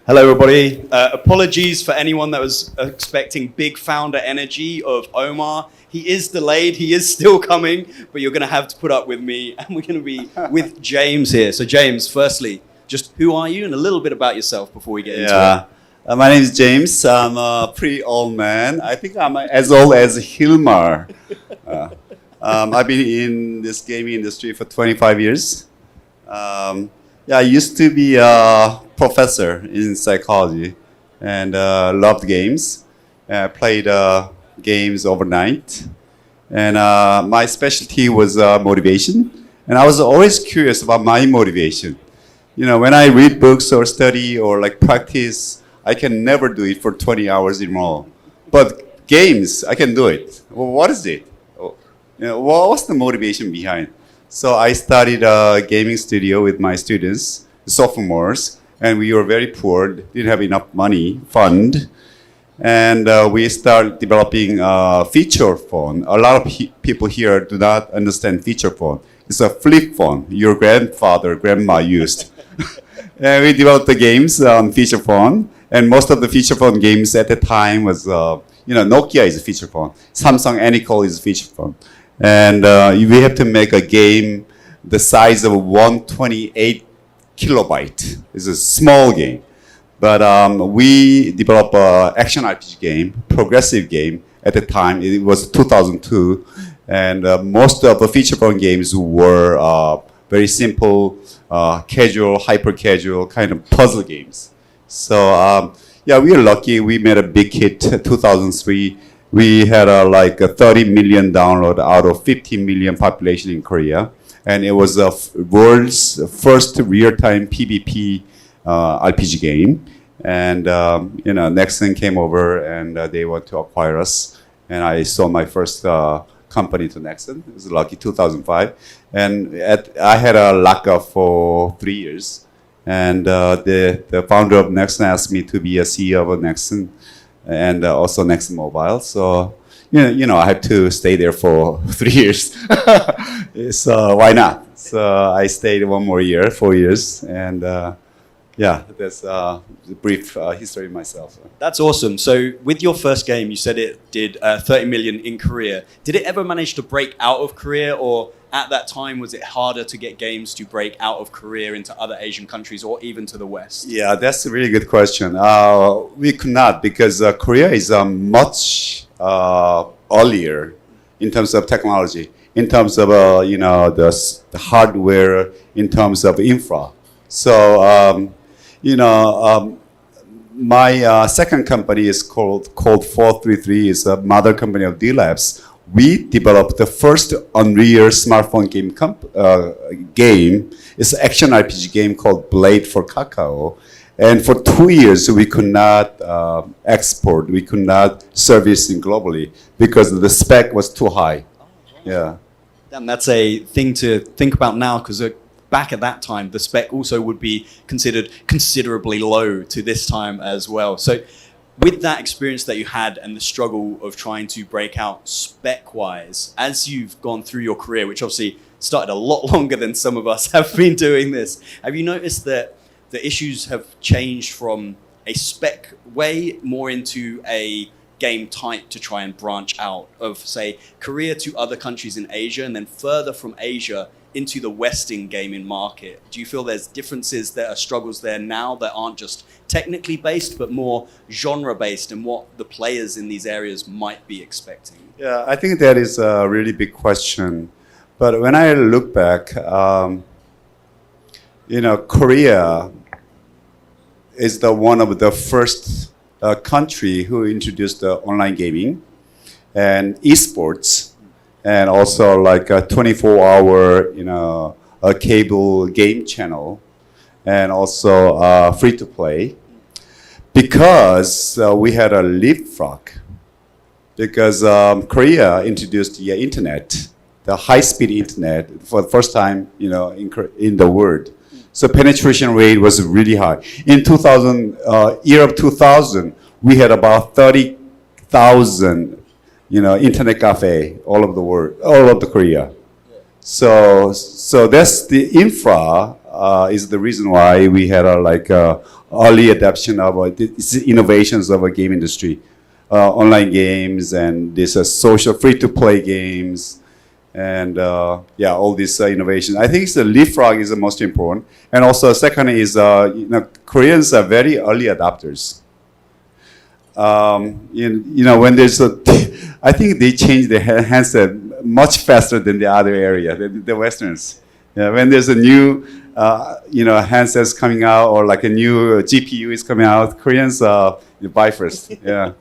Hello, everybody. Apologies for anyone that was expecting big founder energy of Omar. He is delayed. He is still coming, but you're going to have to put up with me. And we're going to be with James here. So, James, firstly, just who are you and a little bit about yourself before we get into it. My name is James. I'm a pretty old man. I think I'm as old as Hilmar. I've been in this gaming industry for 25 years. I used to be a professor in psychology and loved games. I played games overnight. And my specialty was motivation. And I was always curious about my motivation. You know, when I read books or study or like practice, I can never do it for 20 hours in a row. But games, I can do it. Well, what is it? What's the motivation behind? So I started a gaming studio with my students, sophomores, and we were very poor, didn't have enough money, fund. And we started developing a feature phone. A lot of people here do not understand feature phone. It's a flip phone your grandfather, grandma used. And we developed the games on feature phone. And most of the feature phone games at the time was, Nokia is a feature phone. Samsung Anycall is a feature phone. And we have to make a game the size of 128 kilobyte. It's a small game. But we developed an action RPG game, progressive game. At the time, it was 2002. And most of the feature phone games were very simple, casual, hyper-casual, kind of puzzle games. So we are lucky. We made a big hit 2003. We had like a 30 million download out of 15 million population in Korea. And it was the world's first real-time PvP RPG game. And, Nexon came over and they want to acquire us. And I sold my first company to Nexon. It was lucky 2005. And I had a lockup for 3 years. And the founder of Nexon asked me to be a CEO of Nexon and also Nexon Mobile. So, I had to stay there for 3 years. So why not? So I stayed one more year, 4 years. And that's a brief history of myself. That's awesome. So with your first game, you said it did 30 million in Korea. Did it ever manage to break out of Korea, or at that time, was it harder to get games to break out of Korea into other Asian countries or even to the West? Yeah, that's a really good question. We could not, because Korea is much earlier in terms of technology, in terms of the hardware, in terms of infra. So my second company is called 433. It's a mother company of Delabs. We developed the first Unreal smartphone game. It's an action RPG game called Blade for Kakao. And for 2 years, we could not export. We could not service it globally because the spec was too high. Yeah. And that's a thing to think about now, because back at that time, the spec also would be considered considerably low to this time as well. So with that experience that you had and the struggle of trying to break out spec-wise, as you've gone through your career, which obviously started a lot longer than some of us have been doing this, have you noticed that the issues have changed from a spec way more into a game type to try and branch out of, say, Korea to other countries in Asia, and then further from Asia into the Western gaming market? Do you feel there's differences, there are struggles there now that aren't just technically based, but more genre based, and what the players in these areas might be expecting? Yeah, I think that is a really big question. But when I look back, Korea is one of the first country who introduced online gaming and esports, and also like a 24-hour, a cable game channel, and also free to play, because we had a leapfrog. Because Korea introduced the internet, the high-speed internet, for the first time, in the world. So penetration rate was really high. In year of 2000, we had about 30,000, internet cafe all over the world, all over Korea. So that's the infra is the reason why we had a early adoption of innovations of a game industry, online games and this social free-to-play games, and all these innovations. I think the leapfrog is the most important, and also second is Koreans are very early adopters. When there's I think they change the handset much faster than the other area, the Westerners. Yeah, when there's a new, handsets coming out or like a new GPU is coming out, Koreans buy first. Yeah.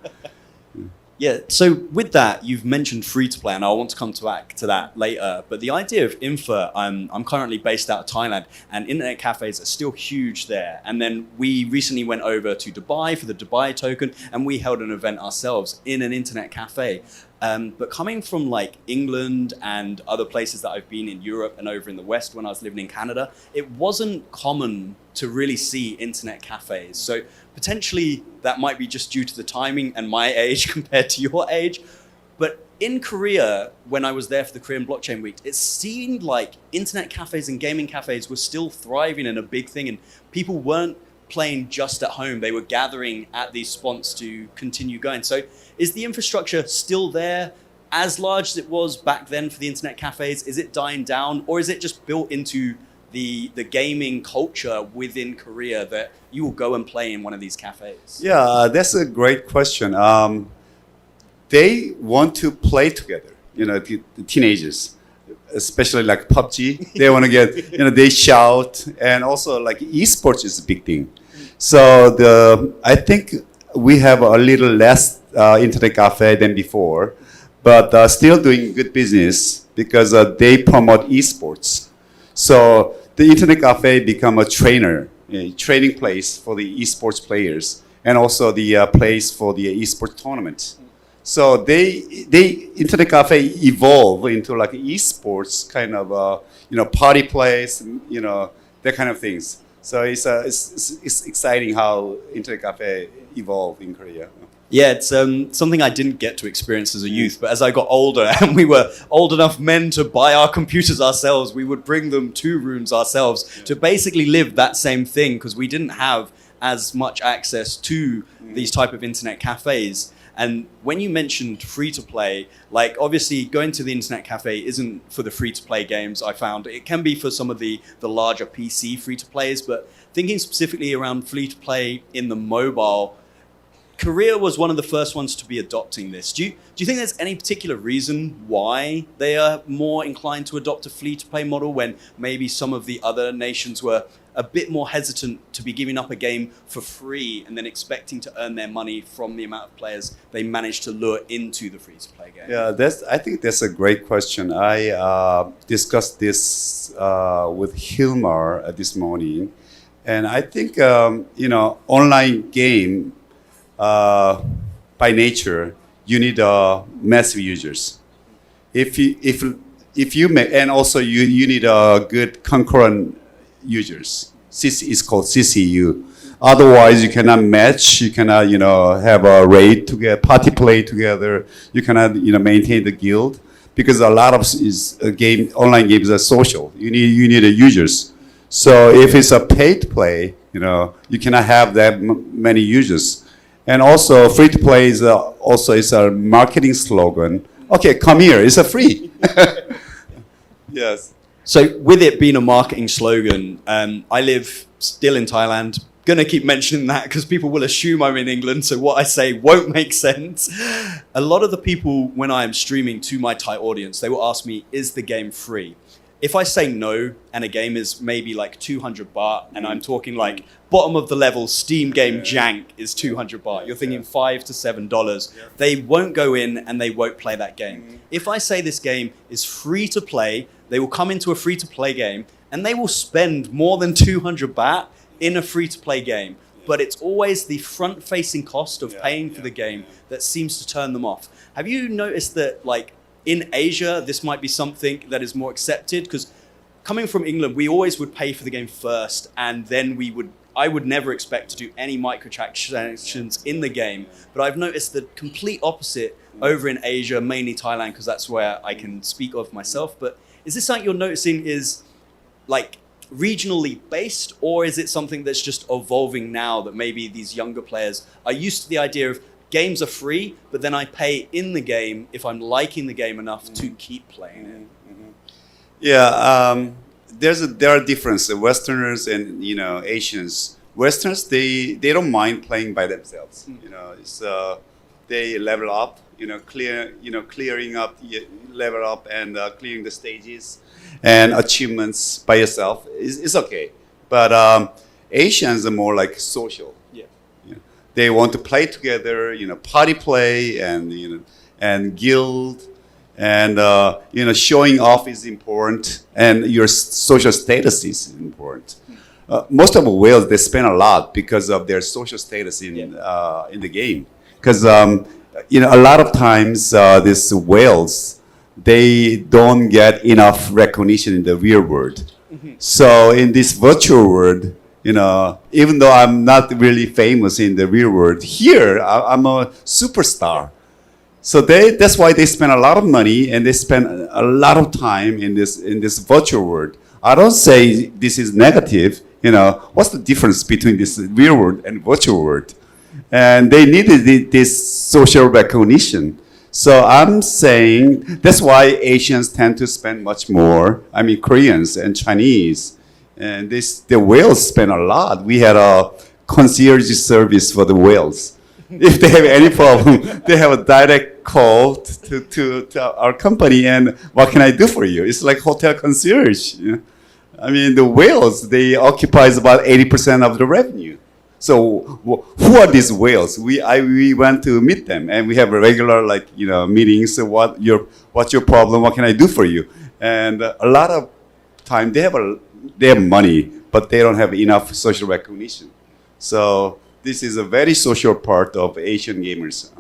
Yeah, so with that, you've mentioned free-to-play, and I want to come back to that later. But the idea of Infer, I'm currently based out of Thailand, and internet cafes are still huge there. And then we recently went over to Dubai for the Dubai token, and we held an event ourselves in an internet cafe. But coming from like England and other places that I've been in Europe and over in the West when I was living in Canada, it wasn't common to really see internet cafes. So potentially that might be just due to the timing and my age compared to your age. But in Korea, when I was there for the Korean Blockchain Week, it seemed like internet cafes and gaming cafes were still thriving and a big thing, and people weren't playing just at home. They were gathering at these spots to continue going. So is the infrastructure still there as large as it was back then for the internet cafes? Is it dying down, or is it just built into the gaming culture within Korea that you will go and play in one of these cafes? Yeah, that's a great question. They want to play together, the teenagers, especially like PUBG. They want to get, they shout, and also like esports is a big thing. So I think we have a little less internet cafe than before, but still doing good business because they promote esports. So the internet cafe become a training place for the esports players, and also the place for the esports tournament. So they internet cafe evolve into like esports kind of party place, that kind of things. So it's exciting how internet cafe evolved in Korea. Yeah, it's something I didn't get to experience as a youth, but as I got older and we were old enough men to buy our computers ourselves, we would bring them to rooms ourselves to basically live that same thing, because we didn't have as much access to these type of internet cafes. And when you mentioned free-to-play, like obviously going to the internet cafe isn't for the free-to-play games, I found. It can be for some of the larger PC free-to-plays, but thinking specifically around free-to-play in the mobile, Korea was one of the first ones to be adopting this. Do you think there's any particular reason why they are more inclined to adopt a free-to-play model when maybe some of the other nations were a bit more hesitant to be giving up a game for free and then expecting to earn their money from the amount of players they managed to lure into the free-to-play game? Yeah, I think that's a great question. I discussed this with Hilmar this morning, and I think online game by nature you need massive users. If you make, and also you need a good concurrent users. It's called CCU. Otherwise, you cannot match. You cannot, have a raid together, party play together. You cannot, maintain the guild, because a lot of online games are social. You need a users. So if it's a paid play, you cannot have that many users. And also, free to play is it's a marketing slogan. Okay, come here. It's a free. Yes. So with it being a marketing slogan, I live still in Thailand. Gonna keep mentioning that because people will assume I'm in England, so what I say won't make sense. A lot of the people, when I am streaming to my Thai audience, they will ask me, is the game free? If I say no, and a game is maybe like 200 baht, and I'm talking like bottom of the level Steam game jank is 200 baht, you're thinking $5 to $7. They won't go in and they won't play that game. If I say this game is free to play, they will come into a free to play game and they will spend more than 200 baht in a free to play game. But it's always the front facing cost of paying for the game that seems to turn them off. Have you noticed that, like, in Asia, this might be something that is more accepted? Because coming from England, we always would pay for the game first, and then I would never expect to do any microtransactions in the game. But I've noticed the complete opposite over in Asia, mainly Thailand, because that's where I can speak of myself. But is this something you're noticing is, like, regionally based, or is it something that's just evolving now that maybe these younger players are used to the idea of games are free, but then I pay in the game if I'm liking the game enough to keep playing it? Yeah, there are differences. Westerners and Asians. Westerners they don't mind playing by themselves. It's they level up. Clearing up, level up, and clearing the stages and achievements by yourself is okay. But Asians are more like social. Yeah. They want to play together. Party play and guild. And showing off is important, and your social status is important. Most of the whales they spend a lot because of their social status in the game. Because a lot of times these whales they don't get enough recognition in the real world. So in this virtual world, even though I'm not really famous in the real world, here I'm a superstar. So that's why they spend a lot of money and they spend a lot of time in this virtual world. I don't say this is negative. What's the difference between this real world and virtual world? And they needed this social recognition. So I'm saying that's why Asians tend to spend much more. I mean, Koreans and Chinese, and the whales spend a lot. We had a concierge service for the whales. If they have any problem, they have a direct call to our company, and what can I do for you? It's like hotel concierge. I mean, the whales, they occupies about 80% of the revenue. So who are these whales? We went to meet them, and we have a regular meetings. So what's your problem? What can I do for you? And a lot of time they have money, but they don't have enough social recognition. So this is a very social part of Asian gamers.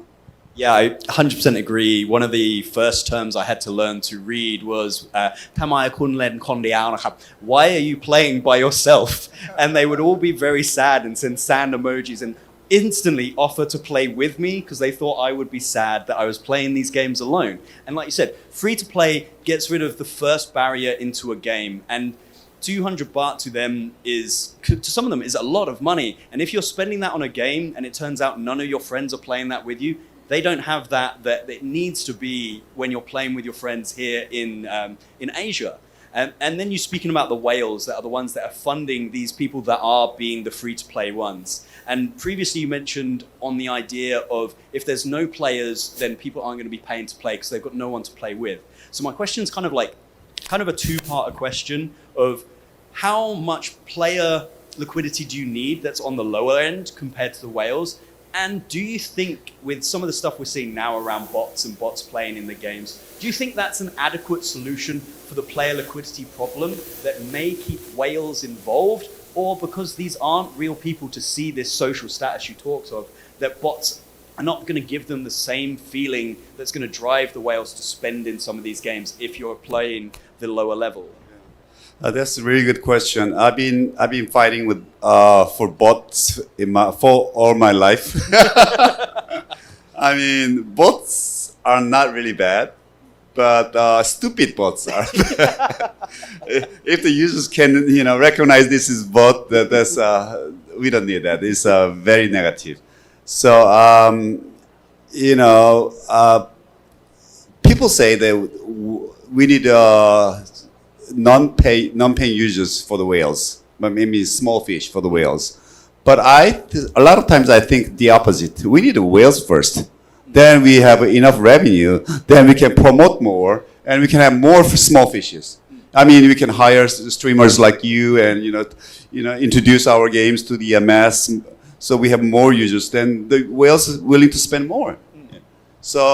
Yeah, I 100% agree. One of the first terms I had to learn to read was "Tamai kun len kon diao nakap." Why are you playing by yourself? And they would all be very sad and send sad emojis and instantly offer to play with me because they thought I would be sad that I was playing these games alone. And like you said, free to play gets rid of the first barrier into a game, and 200 baht to them to some of them is a lot of money. And if you're spending that on a game and it turns out none of your friends are playing that with you, they don't have that it needs to be when you're playing with your friends here in Asia. And then you're speaking about the whales that are the ones that are funding these people that are being the free-to-play ones. And previously you mentioned on the idea of if there's no players, then people aren't going to be paying to play because they've got no one to play with. So my question is kind of a two-part question of how much player liquidity do you need that's on the lower end compared to the whales? And do you think with some of the stuff we're seeing now around bots and bots playing in the games, do you think that's an adequate solution for the player liquidity problem that may keep whales involved? Or because these aren't real people to see this social status you talked of, that bots are not going to give them the same feeling that's going to drive the whales to spend in some of these games if you're playing the lower level? That's a really good question. I've been fighting with for bots for all my life. I mean, bots are not really bad, but stupid bots are. If the users can recognize this is bot, that's we don't need that. It's very negative. So people say that we need non-paying users for the whales, but maybe small fish for the whales. But a lot of times I think the opposite. We need the whales first. Then we have enough revenue. Then we can promote more, and we can have more small fishes. I mean, we can hire streamers like you, and introduce our games to the mass. So we have more users. Then the whales are willing to spend more. So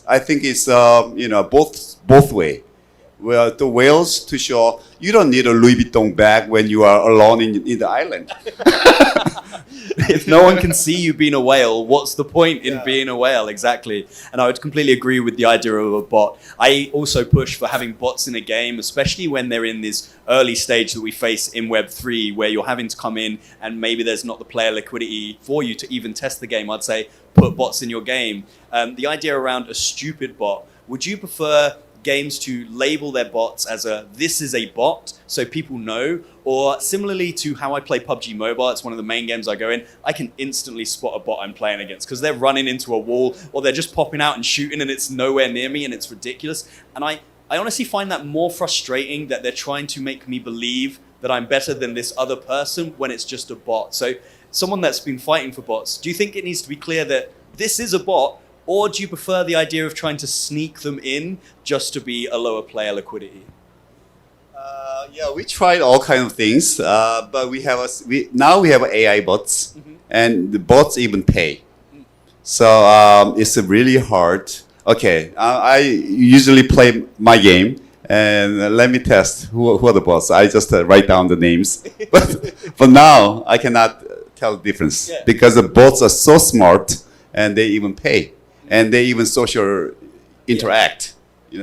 I think it's both way. Well, the whales to show you don't need a Louis Vuitton bag when you are alone in the island. If no one can see you being a whale, what's the point in being a whale? Exactly. And I would completely agree with the idea of a bot. I also push for having bots in a game, especially when they're in this early stage that we face in Web3, where you're having to come in and maybe there's not the player liquidity for you to even test the game. I'd say put bots in your game. The idea around a stupid bot, would you prefer games to label their bots as this is a bot, so people know, or similarly to how I play PUBG Mobile, it's one of the main games I go in, I can instantly spot a bot I'm playing against because they're running into a wall or they're just popping out and shooting and it's nowhere near me and it's ridiculous. And I honestly find that more frustrating that they're trying to make me believe that I'm better than this other person when it's just a bot. So someone that's been fighting for bots, do you think it needs to be clear that this is a bot, or do you prefer the idea of trying to sneak them in just to be a lower player liquidity? Yeah, we tried all kinds of things, but now we have AI bots, and the bots even pay. So it's really hard. Okay, I usually play my game, and let me test who are the bots. I just write down the names, but now I cannot tell the difference because the bots are so smart, and they even pay, and they even social interact.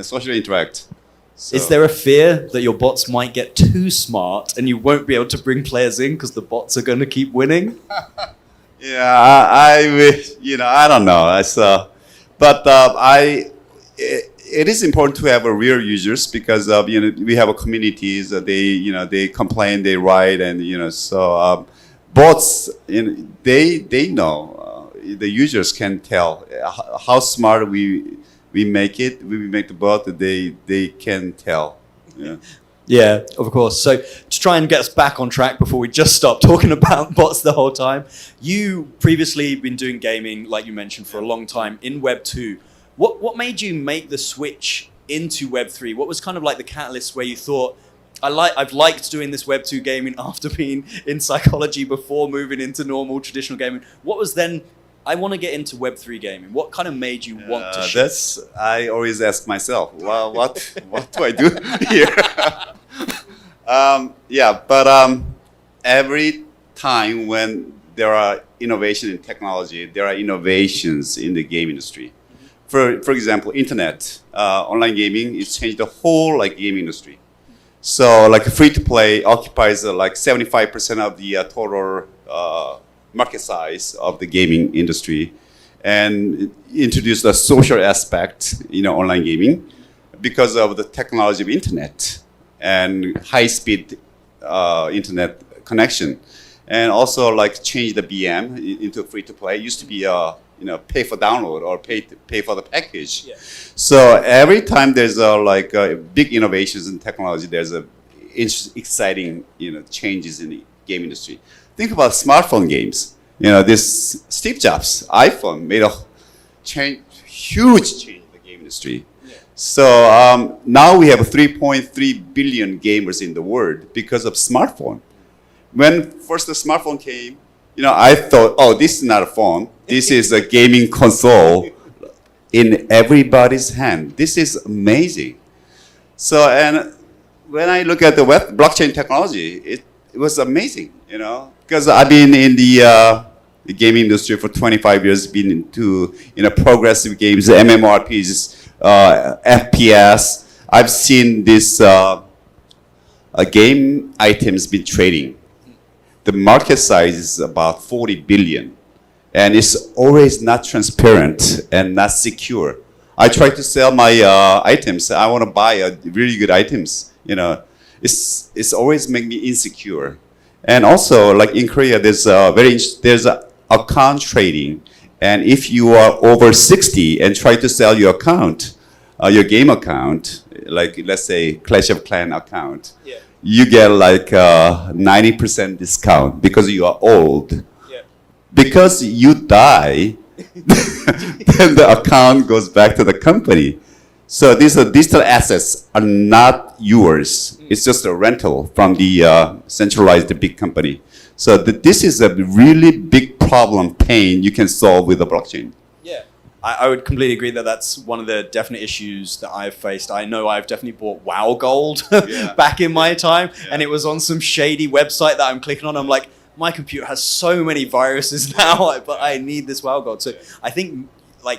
Socially interact. So. Is there a fear that your bots might get too smart and you won't be able to bring players in because the bots are going to keep winning? Yeah, I wish, I don't know. But it is important to have real users because we have communities. They complain, they write, and so bots. They know. The users can tell how smart we make it. We make the bot. They can tell. Yeah. Yeah, of course. So to try and get us back on track before we just stop talking about bots the whole time, you previously been doing gaming, like you mentioned, for a long time in Web 2. What made you make the switch into Web 3? What was kind of like the catalyst where you thought, I've liked doing this Web 2 gaming after being in psychology before moving into normal traditional gaming? What was then, I want to get into Web 3 gaming? What kind of made you want to shift? I always ask myself, well, what do I do here? But every time when there are innovation in technology, there are innovations in the game industry. For example, internet, online gaming, it's changed the whole game industry. So free to play occupies 75% of the total market size of the gaming industry, and introduced a social aspect, online gaming, because of the technology of internet and high-speed internet connection, and also change the BM into free-to-play. It used to be pay for download or pay for the package. Yeah. So every time there's big innovations in technology, there's exciting changes in the game industry. Think about smartphone games. This Steve Jobs iPhone made a huge change in the game industry. Yeah. So now we have 3.3 billion gamers in the world because of smartphone. When first the smartphone came, I thought, oh, this is not a phone. This is a gaming console in everybody's hand. This is amazing. So, and when I look at the blockchain technology, it was amazing, because I've been in the gaming industry for 25 years, been into progressive games, MMORPGs, FPS. I've seen this game items been trading. The market size is about 40 billion, and it's always not transparent and not secure. I try to sell my items. I want to buy really good items. It's always make me insecure. And also, in Korea, there's account trading, and if you are over 60 and try to sell your account, your game account, let's say Clash of Clans account. Yeah. You get 90% discount because you are old. Yeah. Because you die, then the account goes back to the company. So these digital assets are not yours. It's just a rental from the centralized big company. So this is a really big problem, pain you can solve with the blockchain. Yeah. I would completely agree that that's one of the definite issues that I've faced. I know I've definitely bought WoW Gold back in my time, and it was on some shady website that I'm clicking on. I'm like, my computer has so many viruses now, but I need this WoW Gold. So I think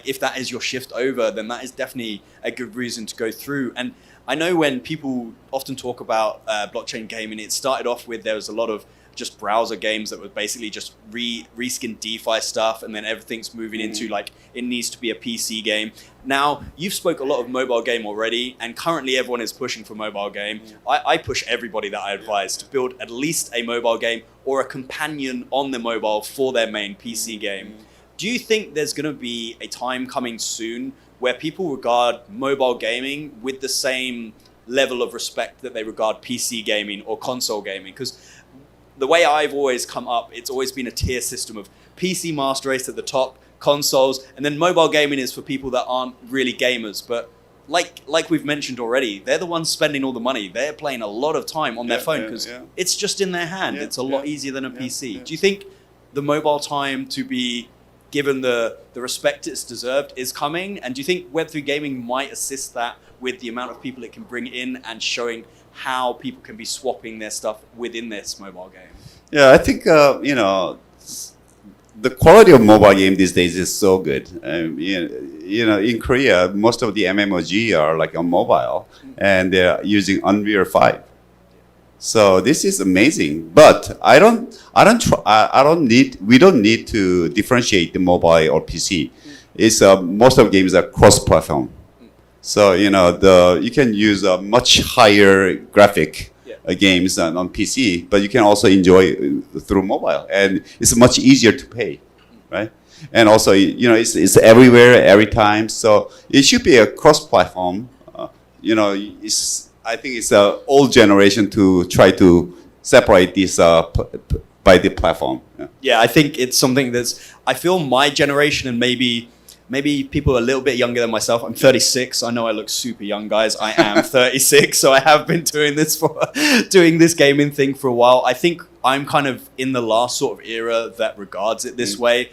if that is your shift over, then that is definitely a good reason to go through. And I know when people often talk about blockchain gaming, it started off with there was a lot of just browser games that were basically just reskin DeFi stuff, and then everything's moving into like it needs to be a PC game. Now you've spoke a lot of mobile game already, and currently everyone is pushing for mobile game. I push everybody that I advise to build at least a mobile game or a companion on the mobile for their main PC game. Do you think there's going to be a time coming soon where people regard mobile gaming with the same level of respect that they regard PC gaming or console gaming? Because the way I've always come up, it's always been a tier system of PC master race at the top, consoles, and then mobile gaming is for people that aren't really gamers. But like we've mentioned already, they're the ones spending all the money. They're playing a lot of time on their phone because it's just in their hand. It's a lot easier than a PC. Do you think the mobile time to be given the respect it's deserved is coming? And do you think Web3 gaming might assist that with the amount of people it can bring in and showing how people can be swapping their stuff within this mobile game? Yeah, I think, the quality of mobile game these days is so good. In Korea, most of the MMOG are like on mobile, and they're using Unreal 5. So this is amazing, but we don't need to differentiate the mobile or PC. It's most of the games are cross-platform. So you can use a much higher graphic games on PC, but you can also enjoy through mobile, and it's much easier to pay, right? And also it's everywhere, every time. So it should be a cross-platform. I think it's an old generation to try to separate this by the platform. Yeah, I think it's something I feel my generation and maybe people a little bit younger than myself. I'm 36. I know I look super young, guys. I am 36, so I have been doing this gaming thing for a while. I think I'm kind of in the last sort of era that regards it this way,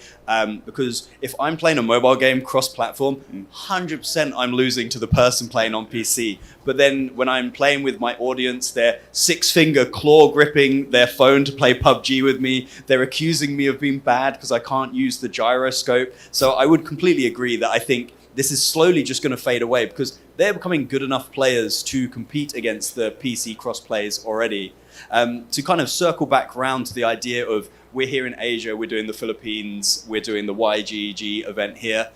because if I'm playing a mobile game cross-platform, 100% I'm losing to the person playing on PC. But then when I'm playing with my audience, they're six-finger claw gripping their phone to play PUBG with me. They're accusing me of being bad because I can't use the gyroscope. So I would completely agree that I think this is slowly just going to fade away because they're becoming good enough players to compete against the PC cross-plays already. To kind of circle back round to the idea of we're here in Asia, we're doing the Philippines, we're doing the YGG event here.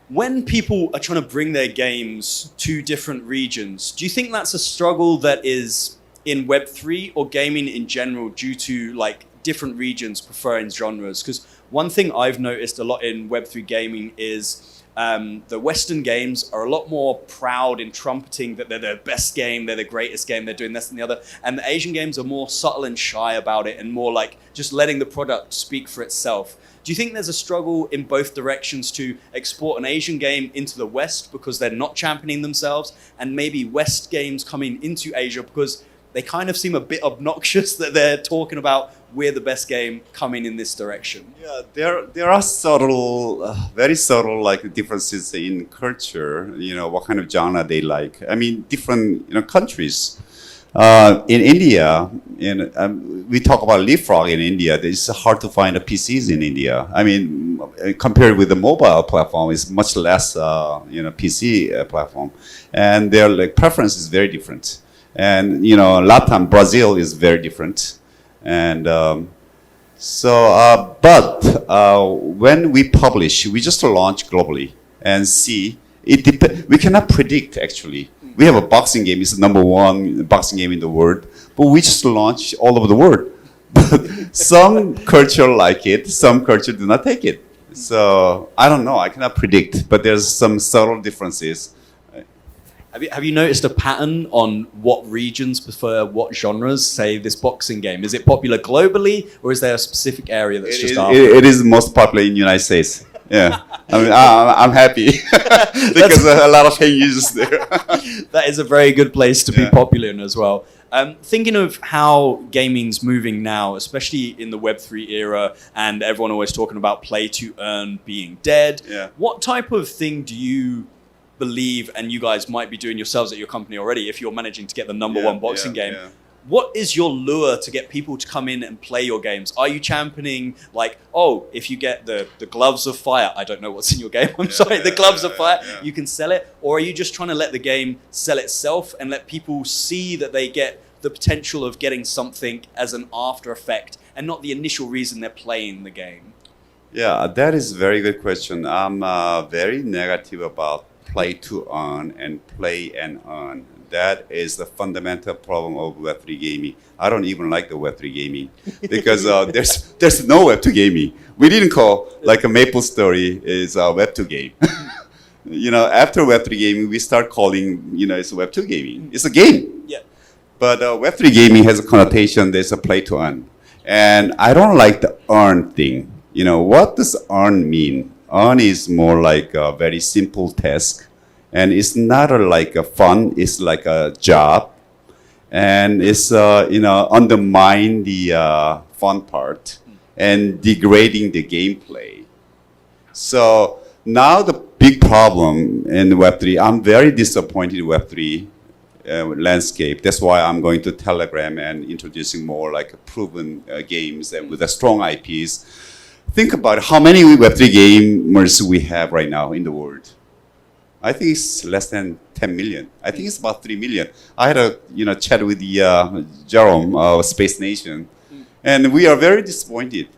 When people are trying to bring their games to different regions, do you think that's a struggle that is in Web3 or gaming in general due to like different regions preferring genres? Because one thing I've noticed a lot in Web3 gaming is the Western games are a lot more proud in trumpeting that they're the best game, they're the greatest game, they're doing this and the other. And the Asian games are more subtle and shy about it and more like just letting the product speak for itself. Do you think there's a struggle in both directions to export an Asian game into the West because they're not championing themselves, and maybe West games coming into Asia because they kind of seem a bit obnoxious that they're talking about we're the best game coming in this direction? Yeah, there are subtle, very subtle like differences in culture. What kind of genre they like. I mean, different countries. In India, we talk about leapfrog in India. It's hard to find the PCs in India. I mean, compared with the mobile platform, it's much less PC platform, and their like preference is very different. And Latin Brazil is very different, and when we publish, we just launch globally and see. We cannot predict actually. We have a boxing game; it's the #1 boxing game in the world, but we just launch all over the world. But some culture like it, some culture do not take it. So I don't know. I cannot predict, but there's some subtle differences. Have you noticed a pattern on what regions prefer what genres? Say this boxing game, is it popular globally, or is there a specific area that's it is most popular in the United States. Yeah, I mean, I'm happy because a lot of paying users there. That is a very good place to be popular in as well. Thinking of how gaming's moving now, especially in the Web3 era, and everyone always talking about play to earn being dead. Yeah. What type of thing do you believe, and you guys might be doing yourselves at your company already, if you're managing to get the #1 boxing game? what is your lure to get people to come in and play your games? Are you championing like, oh, if you get the gloves of fire, I don't know what's in your game, I'm sorry, the gloves of fire, you can sell it? Or are you just trying to let the game sell itself and let people see that they get the potential of getting something as an after effect and not the initial reason they're playing the game? Yeah, that is a very good question. I'm very negative about play to earn and play and earn. That is the fundamental problem of Web3 gaming. I don't even like the Web3 gaming because there's no Web2 gaming. We didn't call like a Maple Story is a Web2 game. After Web3 gaming, we start calling, it's Web2 gaming. It's a game. Yeah. But Web3 gaming has a connotation, there's a play to earn. And I don't like the earn thing. What does earn mean? Earn is more like a very simple task. And it's not like a fun, it's like a job. And it's, undermine the fun part and degrading the gameplay. So now the big problem in Web3, I'm very disappointed in Web3 landscape. That's why I'm going to Telegram and introducing more like proven games and with strong IPs. Think about how many Web3 gamers we have right now in the world. I think it's less than 10 million. I think it's about 3 million. I had a chat with the Jerome of Space Nation, and we are very disappointed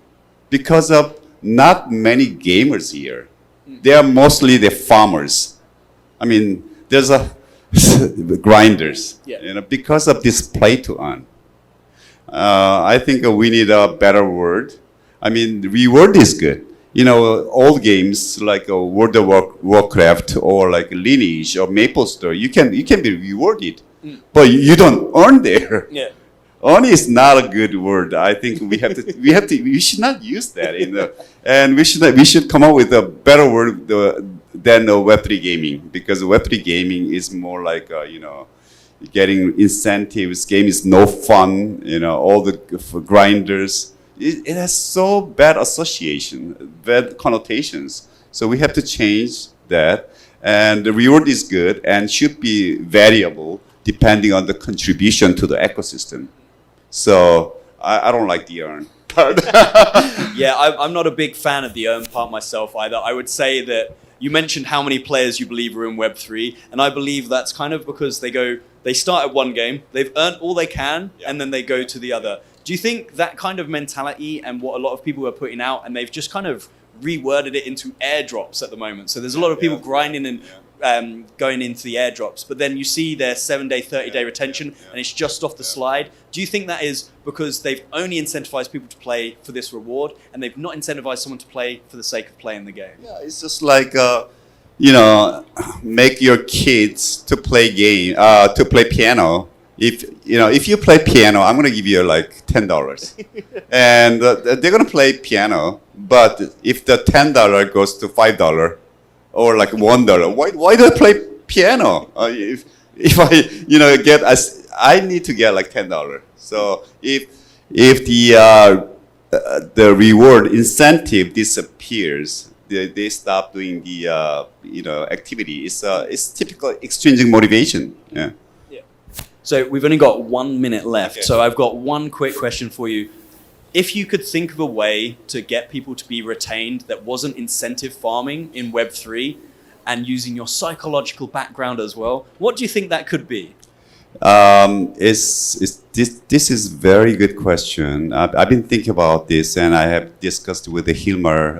because of not many gamers here. They are mostly the farmers. I mean, there's grinders. Yeah. Because of this play to earn. I think we need a better word. I mean, reward is good. Old games like World of Warcraft or like Lineage or MapleStory, you can be rewarded, but you don't earn there. Yeah. Earn is not a good word. I think we should not use that and we should come up with a better word than Web3 gaming, because Web3 gaming is more like getting incentives. Game is no fun. All the grinders. It has so bad association, bad connotations. So we have to change that. And the reward is good and should be variable depending on the contribution to the ecosystem. So I don't like the earn part. Yeah, I'm not a big fan of the earn part myself either. I would say that you mentioned how many players you believe are in Web3, and I believe that's kind of because they start at one game, they've earned all they can, and then they go to the other. Do you think that kind of mentality and what a lot of people are putting out, and they've just kind of reworded it into airdrops at the moment? So there's a lot of people grinding and going into the airdrops, but then you see their 7-day, 30-day retention, and it's just off the slide. Do you think that is because they've only incentivized people to play for this reward, and they've not incentivized someone to play for the sake of playing the game? Yeah, it's just like make your kids to play piano. If you play piano, I'm gonna give you like $10, and they're gonna play piano. But if the $10 goes to $5 or like $1, why do I play piano? If I need to get like $10. So if the reward incentive disappears, they stop doing the activity. It's typical extrinsic motivation. Yeah. So we've only got 1 minute left. Okay. So I've got one quick question for you. If you could think of a way to get people to be retained that wasn't incentive farming in Web3 and using your psychological background as well, what do you think that could be? This is very good question. I've been thinking about this, and I have discussed with the Hilmar,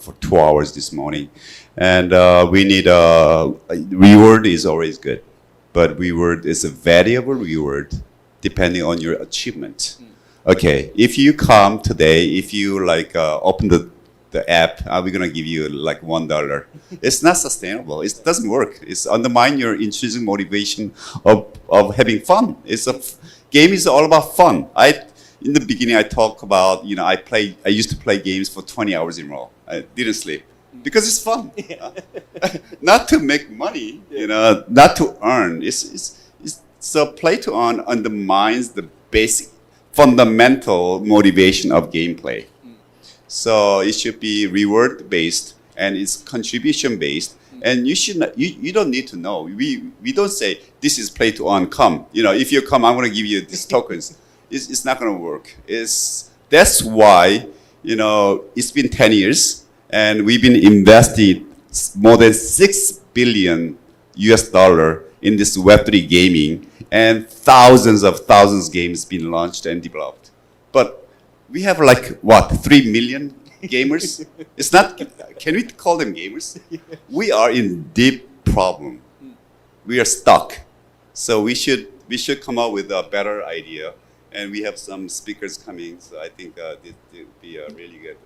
for 2 hours this morning. And we need reward is always good, but reward is a variable reward depending on your achievement. Okay, if you come today, if you open the app, we're gonna give you like $1. It's not sustainable. It doesn't work. It's undermine your intrinsic motivation of having fun. Game is all about fun. In the beginning I talk about I used to play games for 20 hours in a row. I didn't sleep because it's fun. Not to make money, not to earn. So play to earn undermines the basic fundamental motivation of gameplay. So it should be reward based and it's contribution based, And you should not, you don't need to know. We don't say this is play to earn. Come, if you come, I'm going to give you these tokens. It's not going to work. That's why it's been 10 years and we've been investing more than $6 billion in this Web3 gaming, and thousands of games been launched and developed. But we have 3 million gamers? It's not, can we call them gamers? We are in deep problem. We are stuck. So we should come up with a better idea. And we have some speakers coming, so I think this will be a really good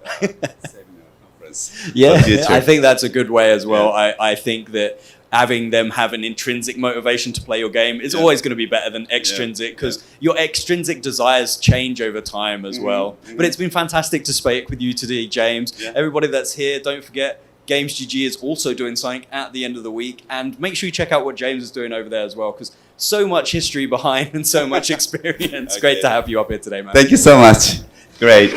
seminar conference. Yeah, I think that's a good way as well. Yeah. I think that having them have an intrinsic motivation to play your game is always going to be better than extrinsic, because your extrinsic desires change over time as well. But it's been fantastic to speak with you today, James. Yeah. Everybody that's here, don't forget, Games GG is also doing something at the end of the week, and make sure you check out what James is doing over there as well, because so much history behind and so much experience. Okay. Great to have you up here today, man. Thank you so much. Great.